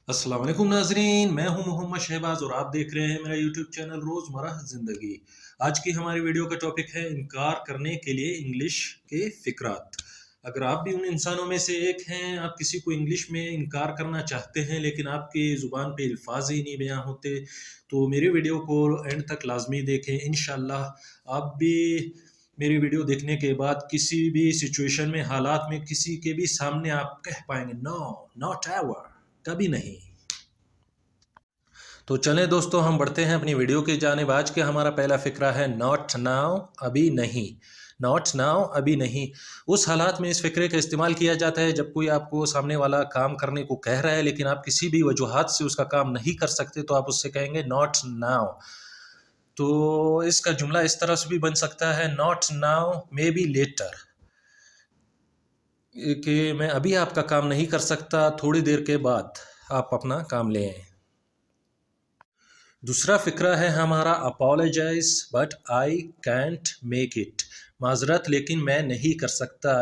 अस्सलाम वालेकुम नाजरीन, मैं हूं मोहम्मद शहबाज और आप देख रहे हैं मेरा यूट्यूब चैनल रोज़मर्रा ज़िंदगी। आज की हमारी वीडियो का टॉपिक है इनकार करने के लिए इंग्लिश के फ़िक्रात। अगर आप भी उन इंसानों में से एक हैं, आप किसी को इंग्लिश में इनकार करना चाहते हैं लेकिन आपकी ज़ुबान पे अल्फाज ही नहीं बयां होते, तो मेरी वीडियो को एंड तक लाजमी देखें। इंशाल्लाह आप भी मेरी वीडियो देखने के बाद किसी भी सिचुएशन में, हालात में, किसी के भी सामने आप कह पाएंगे नो, नॉट एवर, कभी नहीं। तो चलें दोस्तों, हम बढ़ते हैं अपनी वीडियो की जानिब। आज के हमारा पहला फ़िक्रा है नॉट नाउ, अभी नहीं। नॉट नाउ, अभी नहीं। उस हालात में इस फ़िक्रे का इस्तेमाल किया जाता है जब कोई आपको सामने वाला काम करने को कह रहा है लेकिन आप किसी भी वजूहात से उसका काम नहीं कर सकते, तो आप उससे कहेंगे नॉट नाउ। तो इसका जुमला इस तरह से भी बन सकता है not now may be later, कि मैं अभी आपका काम नहीं कर सकता, थोड़ी देर के बाद आप अपना काम लें। दूसरा फ़िक्रा है हमारा apologize but I can't make it, माजरत लेकिन मैं नहीं कर सकता।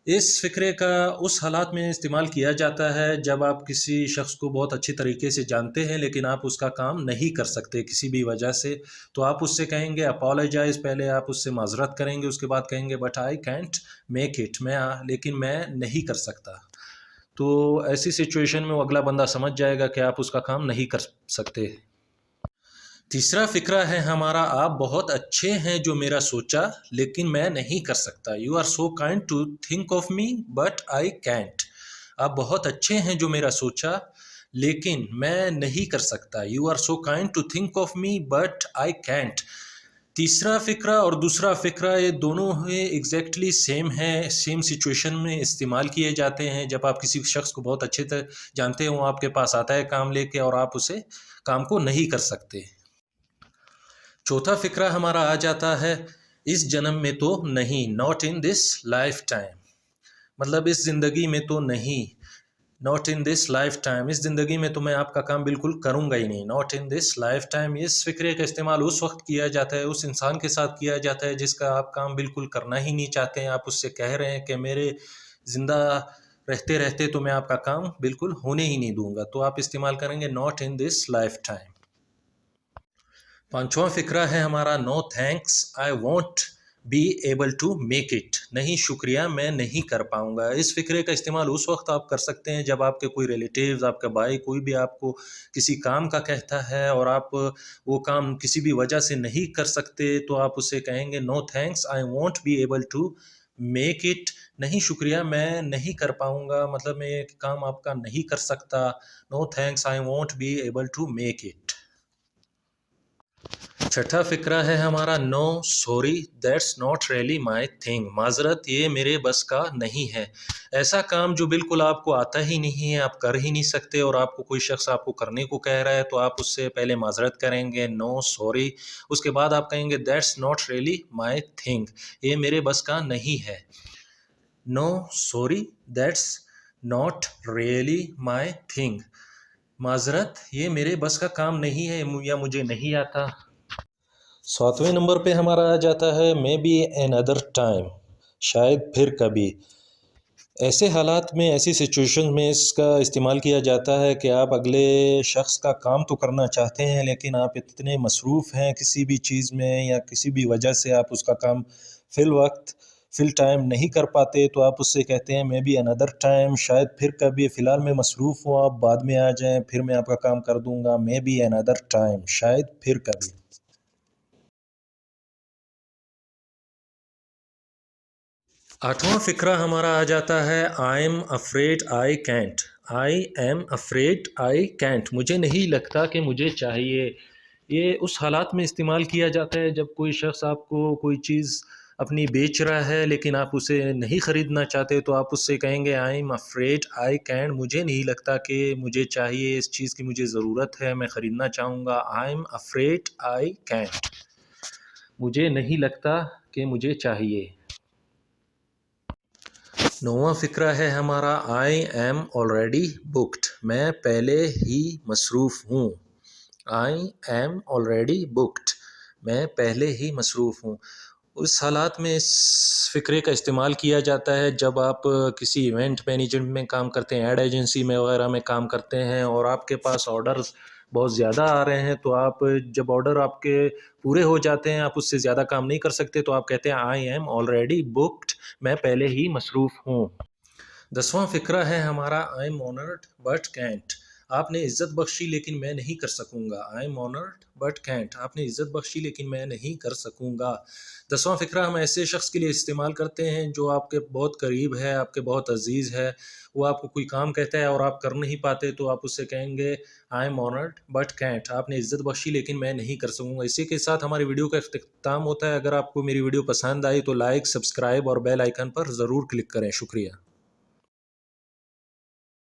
इस फ़िक्रे का उस हालात में इस्तेमाल किया जाता है जब आप किसी शख्स को बहुत अच्छी तरीके से जानते हैं लेकिन आप उसका काम नहीं कर सकते किसी भी वजह से, तो आप उससे कहेंगे अपोलोजाइज़। पहले आप उससे माजरत करेंगे, उसके बाद कहेंगे but I can't make it, लेकिन मैं नहीं कर सकता। तो ऐसी सिचुएशन में वो अगला बंदा समझ जाएगा कि आप उसका काम नहीं कर सकते। तीसरा फ़िक्रा है हमारा आप बहुत अच्छे हैं जो मेरा सोचा लेकिन मैं नहीं कर सकता। You are so kind to think of me but I can't. आप बहुत अच्छे हैं जो मेरा सोचा लेकिन मैं नहीं कर सकता। You are so kind to think of me but I can't. तीसरा फ़िक्रा और दूसरा फ़िक्रा ये दोनों ही एग्जैक्टली सेम है, सेम सिचुएशन में इस्तेमाल किए जाते हैं। जब आप किसी शख्स को बहुत अच्छे तरह जानते हो, आपके पास आता है काम लेके और आप उसे काम को नहीं कर सकते। चौथा फ़िक्रा हमारा आ जाता है इस जन्म में तो नहीं, not in this life time, मतलब इस ज़िंदगी में तो नहीं। Not in this life time, इस ज़िंदगी में तो मैं आपका काम बिल्कुल करूँगा ही नहीं। Not in this life time, इस फ़िक्रे का इस्तेमाल उस वक्त किया जाता है, उस इंसान के साथ किया जाता है जिसका आप काम बिल्कुल करना ही नहीं चाहते हैं। आप उससे कह रहे हैं कि मेरे ज़िंदा रहते रहते तो मैं आपका काम बिल्कुल होने ही नहीं दूंगा, तो आप इस्तेमाल करेंगे not in this lifetime. पांचवा फ़िक्रा है हमारा no thanks I won't be able to make it, नहीं शुक्रिया मैं नहीं कर पाऊँगा। इस फ़िक्रे का इस्तेमाल उस वक्त आप कर सकते हैं जब आपके कोई रिलेटिव्स, आपका भाई, कोई भी आपको किसी काम का कहता है और आप वो काम किसी भी वजह से नहीं कर सकते, तो आप उसे कहेंगे no thanks I won't be able to make it, नहीं शुक्रिया मैं नहीं कर पाऊँगा, मतलब मैं ये काम आपका नहीं कर सकता। No thanks I won't be able to make it. छठा फ़िक्रा है हमारा no sorry that's not really my thing, माजरत ये मेरे बस का नहीं है। ऐसा काम जो बिल्कुल आपको आता ही नहीं है, आप कर ही नहीं सकते और आपको कोई शख्स आपको करने को कह रहा है, तो आप उससे पहले माजरत करेंगे नो सॉरी, उसके बाद आप कहेंगे that's not really my thing, ये मेरे बस का नहीं है। No sorry that's not really my thing, माजरत ये मेरे बस का काम नहीं है या मुझे नहीं आता। सातवें नंबर पे हमारा आ जाता है maybe another time, शायद फिर कभी। ऐसे हालात में, ऐसी सिचुएशन में इसका इस्तेमाल किया जाता है कि आप अगले शख्स का काम तो करना चाहते हैं लेकिन आप इतने मसरूफ़ हैं किसी भी चीज़ में या किसी भी वजह से आप उसका काम फ़िल वक्त फ़िल टाइम नहीं कर पाते, तो आप उससे कहते हैं मे बी अनदर टाइम, शायद फिर कभी, फ़िलहाल मैं मसरूफ़ हूँ, आप बाद में आ जाएं, फिर मैं आपका काम कर दूँगा। मे बी अनदर टाइम, शायद फिर कभी। आठवां फ़िक्रा हमारा आ जाता है I am afraid I can't, I am afraid I can't, मुझे नहीं लगता कि मुझे चाहिए। ये उस हालात में इस्तेमाल किया जाता है जब कोई शख्स आपको कोई चीज़ अपनी बेच रहा है लेकिन आप उसे नहीं ख़रीदना चाहते, तो आप उससे कहेंगे I am afraid I can't, मुझे नहीं लगता कि मुझे चाहिए, इस चीज़ की मुझे ज़रूरत है, मैं ख़रीदना चाहूँगा। I am afraid I can't, मुझे नहीं लगता कि मुझे चाहिए। नौवां फ़िक्रा है हमारा आई एम ऑलरेडी बुक्ड, मैं पहले ही मसरूफ़ हूँ। आई एम ऑलरेडी बुक्ड, मैं पहले ही मसरूफ़ हूँ। اس حالات میں اس فقرے کا استعمال کیا جاتا ہے جب آپ کسی ایونٹ مینجمنٹ میں کام کرتے ہیں، ایڈ ایجنسی میں وغیرہ میں کام کرتے ہیں اور آپ کے پاس آرڈرز بہت زیادہ آ رہے ہیں، تو آپ جب آرڈر آپ کے پورے ہو جاتے ہیں، آپ اس سے زیادہ کام نہیں کر سکتے، تو آپ کہتے ہیں آئی ایم آلریڈی بکڈ، میں پہلے ہی مصروف ہوں۔ 10واں فقرہ ہے ہمارا I am honoured but can't, آپ نے عزت بخشی لیکن میں نہیں کر سکوں گا۔ I am honoured but can't, آپ نے عزت بخشی لیکن میں نہیں کر سکوں گا۔ 10واں فقرہ ہم ایسے شخص کے لیے استعمال کرتے ہیں جو آپ کے بہت قریب ہے، آپ کے بہت عزیز ہے، وہ آپ کو کوئی کام کہتا ہے اور آپ کر نہیں پاتے، تو آپ اس سے کہیں گے I am honoured but can't, آپ نے عزت بخشی لیکن میں نہیں کر سکوں گا۔ اسی کے ساتھ ہماری ویڈیو کا اختتام ہوتا ہے۔ اگر آپ کو میری ویڈیو پسند آئی تو لائک، سبسکرائب اور بیل آئیکن پر ضرور کلک کریں۔ شکریہ۔